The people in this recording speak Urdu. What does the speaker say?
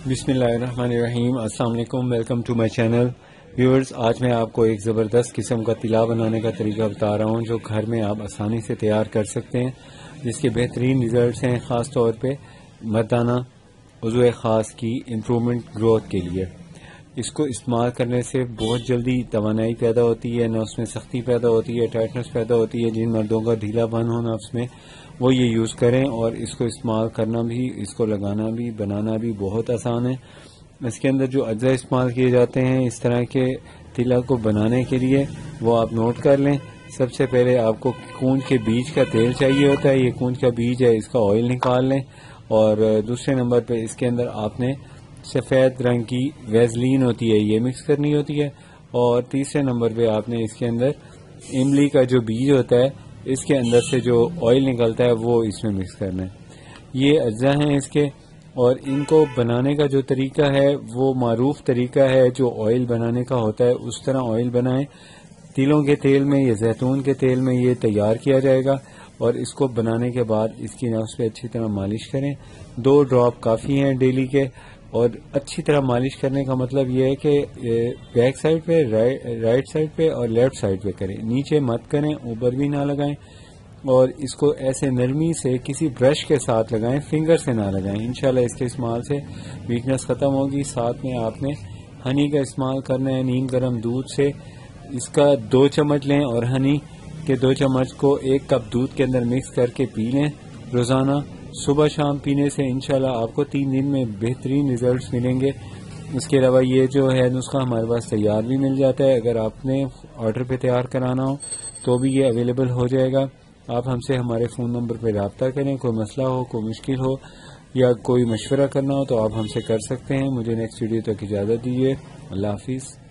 بسم اللہ الرحمن الرحیم۔ السلام علیکم، welcome to my channel viewers. آج میں آپ کو ایک زبردست قسم کا طلا بنانے کا طریقہ بتا رہا ہوں جو گھر میں آپ آسانی سے تیار کر سکتے ہیں، جس کے بہترین ریزلٹس ہیں، خاص طور پہ مردانہ عضو خاص کی امپرومنٹ گروتھ کے لیے۔ اس کو استعمال کرنے سے بہت جلدی توانائی پیدا ہوتی ہے، نہ اس میں سختی پیدا ہوتی ہے، ٹائٹنس پیدا ہوتی ہے۔ جن مردوں کا ڈھیلا بن ہونا اس میں، وہ یہ یوز کریں، اور اس کو استعمال کرنا بھی، اس کو لگانا بھی، بنانا بھی بہت آسان ہے۔ اس کے اندر جو اجزاء استعمال کیے جاتے ہیں اس طرح کے طلا کو بنانے کے لیے، وہ آپ نوٹ کر لیں۔ سب سے پہلے آپ کو کونج کے بیج کا تیل چاہیے ہوتا ہے، یہ کونج کا بیج ہے، اس کا آئل نکال لیں۔ اور دوسرے نمبر پہ اس کے اندر آپ نے سفید رنگ کی ویزلین ہوتی ہے، یہ مکس کرنی ہوتی ہے۔ اور تیسرے نمبر پہ آپ نے اس کے اندر املی کا جو بیج ہوتا ہے، اس کے اندر سے جو آئل نکلتا ہے وہ اس میں مکس کرنا ہے۔ یہ اجزاء ہیں اس کے، اور ان کو بنانے کا جو طریقہ ہے وہ معروف طریقہ ہے جو آئل بنانے کا ہوتا ہے، اس طرح آئل بنائیں۔ تلوں کے تیل میں یا زیتون کے تیل میں یہ تیار کیا جائے گا، اور اس کو بنانے کے بعد اس کی نفس پہ اچھی طرح مالش کریں۔ 2 ڈراپ کافی ہیں ڈیلی کے، اور اچھی طرح مالش کرنے کا مطلب یہ ہے کہ بیک سائڈ پہ، رائٹ سائڈ پہ اور لیفٹ سائڈ پہ کریں، نیچے مت کریں، اوپر بھی نہ لگائیں۔ اور اس کو ایسے نرمی سے کسی برش کے ساتھ لگائیں، فنگر سے نہ لگائیں۔ انشاءاللہ اس کے استعمال سے ویکنس ختم ہوگی۔ ساتھ میں آپ نے ہنی کا استعمال کرنا ہے، نیم گرم دودھ سے اس کا 2 چمچ لیں، اور ہنی کے 2 چمچ کو 1 کپ دودھ کے اندر مکس کر کے پی لیں روزانہ۔ صبح شام پینے سے انشاءاللہ آپ کو 3 دن میں بہترین ریزلٹس ملیں گے۔ اس کے علاوہ یہ جو ہے نسخہ ہمارے پاس تیار بھی مل جاتا ہے، اگر آپ نے آرڈر پہ تیار کرانا ہو تو بھی یہ اویلیبل ہو جائے گا۔ آپ ہم سے ہمارے فون نمبر پہ رابطہ کریں، کوئی مسئلہ ہو، کوئی مشکل ہو، یا کوئی مشورہ کرنا ہو تو آپ ہم سے کر سکتے ہیں۔ مجھے نیکسٹ ویڈیو تک اجازت دیجیے۔ اللہ حافظ۔